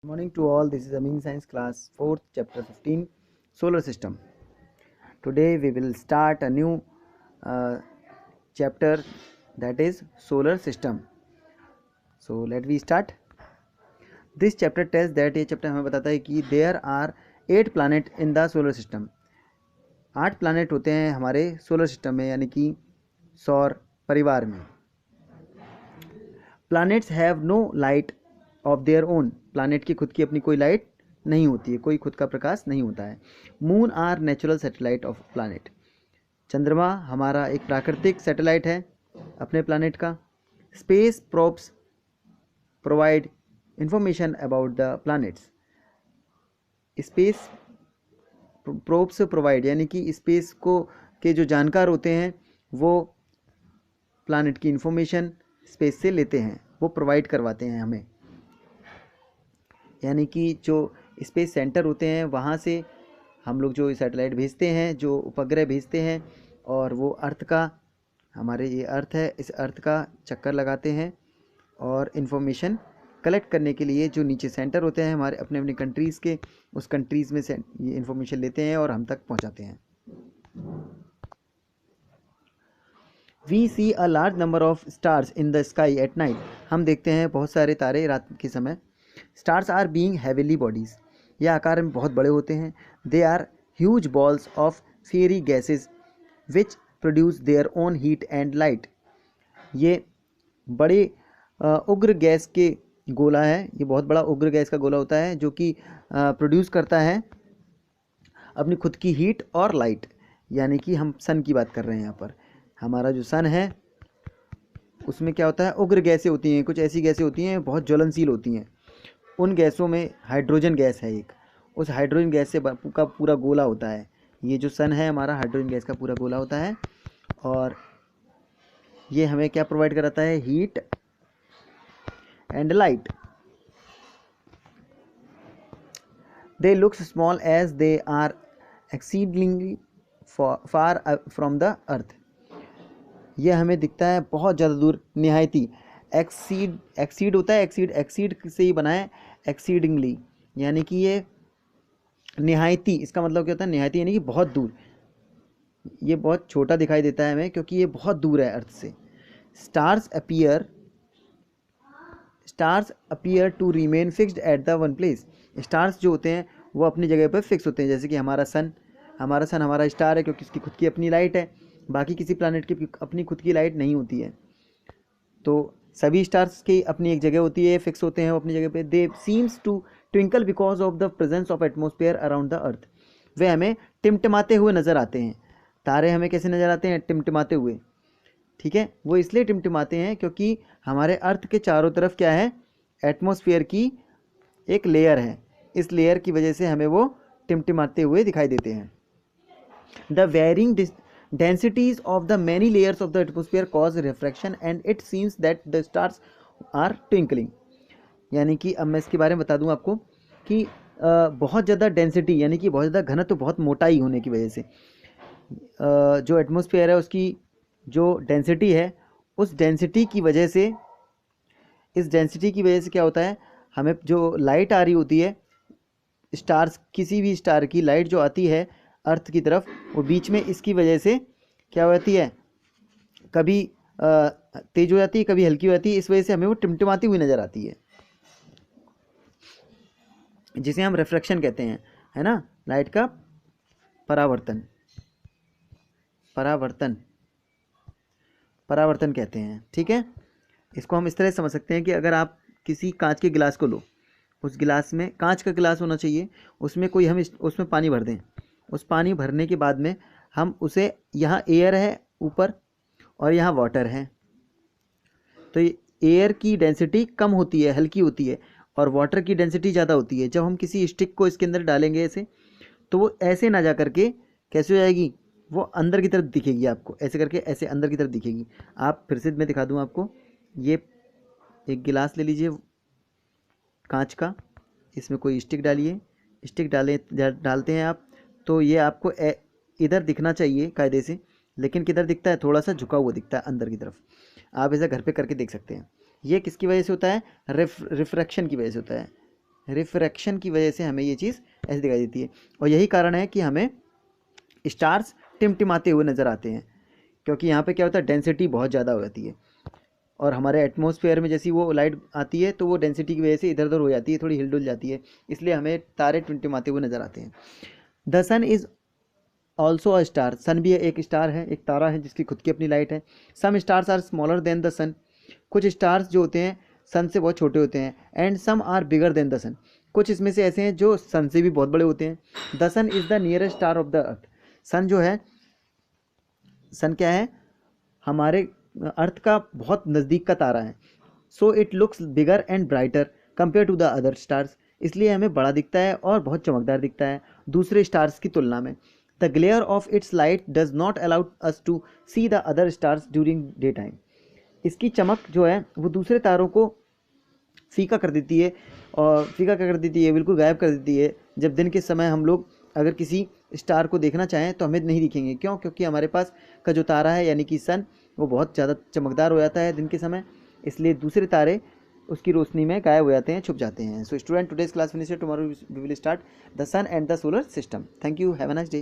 Good morning to all. This is Amin Science class 4th chapter 15 solar system. Today we will start a new chapter, that is solar system. So let we start. This chapter tells that ये chapter हमें बताता है कि there are 8 planet in the solar system. 8 planet होते हैं हमारे solar system में, यानी कि सौर परिवार में. Planets have no light of their own. Planet की खुद की अपनी कोई लाइट नहीं होती है, कोई खुद का प्रकाश नहीं होता है. Moon are natural satellite of planet. चंद्रमा हमारा एक प्राकृतिक सैटेलाइट है अपने प्लैनेट का. Space probes provide information about the planets. Space probes provide यानी कि स्पेस को के जो जानकार होते हैं वो प्लैनेट की इंफॉर्मेशन स्पेस से लेते हैं, वो प्रोवाइड करवाते हैं हमें. यानी कि जो स्पेस सेंटर होते हैं वहाँ से हम लोग जो सैटेलाइट भेजते हैं, जो उपग्रह भेजते हैं, और वो अर्थ का, हमारे ये अर्थ है, इस अर्थ का चक्कर लगाते हैं और इन्फॉर्मेशन कलेक्ट करने के लिए जो नीचे सेंटर होते हैं हमारे अपने अपने कंट्रीज़ के, उस कंट्रीज़ में से ये इन्फॉर्मेशन लेते हैं और हम तक पहुँचाते हैं. We see a large number of stars in the sky at night. हम देखते हैं बहुत सारे तारे रात के समय. Stars are being heavily bodies. ये आकार में बहुत बड़े होते हैं. They are huge balls of fiery gases which produce their own heat and light. ये बड़े उग्र गैस के गोला है. ये बहुत बड़ा उग्र गैस का गोला होता है जो कि प्रोड्यूस करता है अपनी खुद की हीट और लाइट. यानी कि हम सन की बात कर रहे हैं यहाँ पर. हमारा जो सन है उसमें क्या होता है, उग्र गैसें होती हैं, कुछ ऐसी गैसें होती हैं बहुत ज्वलनशील होती हैं. उन गैसों में हाइड्रोजन गैस है एक. उस हाइड्रोजन गैस से का पूरा गोला होता है. ये जो सन है हमारा हाइड्रोजन गैस का पूरा गोला होता है, और ये हमें क्या प्रोवाइड कराता है, heat and light. They looks small as they are exceedingly far from the earth. ये हमें दिखता है बहुत ज़्यादा दूर, निहायती. एक्सीड होता है, एक्सीड से ही बना है एक्सीडिंगली, यानी कि ये निहायती, इसका मतलब क्या होता है, निहायती यानी कि बहुत दूर. ये बहुत छोटा दिखाई देता है हमें क्योंकि ये बहुत दूर है अर्थ से. Stars appear to remain fixed at the one place. Stars जो होते हैं वो अपनी जगह पर फिक्स होते हैं. जैसे कि हमारा सन हमारा स्टार है क्योंकि उसकी खुद की अपनी लाइट है. बाकी किसी प्लैनेट की अपनी खुद की लाइट नहीं होती है. तो सभी स्टार्स की अपनी एक जगह होती है, फिक्स होते हैं वो अपनी जगह पे. They seems to twinkle because of the presence of atmosphere around the earth. वे हमें टिमटिमाते हुए नज़र आते हैं. तारे हमें कैसे नज़र आते हैं, टिमटिमाते हुए. ठीक है, वो इसलिए टिमटिमाते हैं क्योंकि हमारे अर्थ के चारों तरफ क्या है, एटमॉस्फेयर की एक लेयर है. इस लेयर की वजह से हमें वो टिमटिमाते हुए दिखाई देते हैं. The varying densities of the many layers of the atmosphere cause refraction and it seems that the stars are twinkling. यानी कि अब मैं इसके बारे में बता दूं आपको कि बहुत ज़्यादा डेंसिटी यानी कि बहुत ज़्यादा घनत्व, बहुत मोटाई होने की वजह से जो एटमॉस्फेयर है उसकी जो डेंसिटी है, उस डेंसिटी की वजह से, इस डेंसिटी की वजह से क्या होता है, हमें जो लाइट आ रही होती है स्टार्स, किसी भी स्टार की लाइट जो आती है अर्थ की तरफ, वो बीच में इसकी वजह से क्या होती है, कभी तेज हो जाती है, कभी हल्की हो जाती है. इस वजह से हमें वो टिमटिमाती हुई नज़र आती है, जिसे हम रिफ्रैक्शन कहते हैं, है ना. लाइट का परावर्तन कहते हैं. ठीक है, इसको हम इस तरह समझ सकते हैं कि अगर आप किसी कांच के गिलास को लो, उस गिलास में, कांच का गिलास होना चाहिए, उसमें कोई हम उसमें पानी भर दें. उस पानी भरने के बाद में हम उसे, यहाँ एयर है ऊपर और यहाँ वाटर है, तो एयर की डेंसिटी कम होती है, हल्की होती है, और वाटर की डेंसिटी ज़्यादा होती है. जब हम किसी स्टिक को इसके अंदर डालेंगे ऐसे, तो वो ऐसे ना जा करके कैसे हो जाएगी, वो अंदर की तरफ दिखेगी आपको, ऐसे करके ऐसे अंदर की तरफ दिखेगी. आप फिर से मैं दिखा दूँ आपको. ये एक गिलास ले लीजिए कांच का, इसमें कोई स्टिक डालिए, स्टिक डालते हैं आप, तो ये आपको इधर दिखना चाहिए कायदे से, लेकिन किधर दिखता है, थोड़ा सा झुका हुआ दिखता है अंदर की तरफ. आप इसे घर पे करके देख सकते हैं. ये किसकी वजह से होता है, रिफ्रैक्शन की वजह से होता है. रिफ्रैक्शन की वजह से हमें ये चीज़ ऐसे दिखाई देती है। और यही कारण है कि हमें स्टार्स टिमटिमाते हुए नज़र आते हैं, क्योंकि यहाँ पे क्या होता है, डेंसिटी बहुत ज़्यादा हो जाती है और हमारे एटमॉस्फेयर में जैसी वो लाइट आती है तो वो डेंसिटी की वजह से इधर उधर हो जाती है, थोड़ी हिलडुल जाती है, इसलिए हमें तारे टिमटिमाते हुए नज़र आते हैं। The sun is also a star, sun भी एक स्टार है, एक तारा है जिसकी खुद की अपनी लाइट है। Some stars are smaller than the sun, कुछ स्टार्स जो होते हैं सन से बहुत छोटे होते हैं। And some are bigger than the sun, कुछ इसमें से ऐसे हैं जो सन से भी बहुत बड़े होते हैं। The sun is the nearest star of the earth, sun जो है, सन क्या है, हमारे अर्थ का बहुत नज़दीक का तारा है। So it looks bigger and brighter compare to the other stars, इसलिए हमें बड़ा दिखता है और बहुत चमकदार दिखता है दूसरे स्टार्स की तुलना में। The glare of its light does not allow us to see the other stars during day time, इसकी चमक जो है वो दूसरे तारों को फीका कर देती है, और फीका क्या कर देती है, बिल्कुल गायब कर देती है। जब दिन के समय हम लोग अगर किसी स्टार को देखना चाहें तो हमें नहीं दिखेंगे, क्यों? क्योंकि हमारे पास का जो तारा है यानी कि सन, वो बहुत ज़्यादा चमकदार हो जाता है दिन के समय, इसलिए दूसरे तारे उसकी रोशनी में गायब हो जाते हैं, छुप जाते हैं। So student, today's class finish, tomorrow we will start the sun and the solar system. Thank you, have a nice day.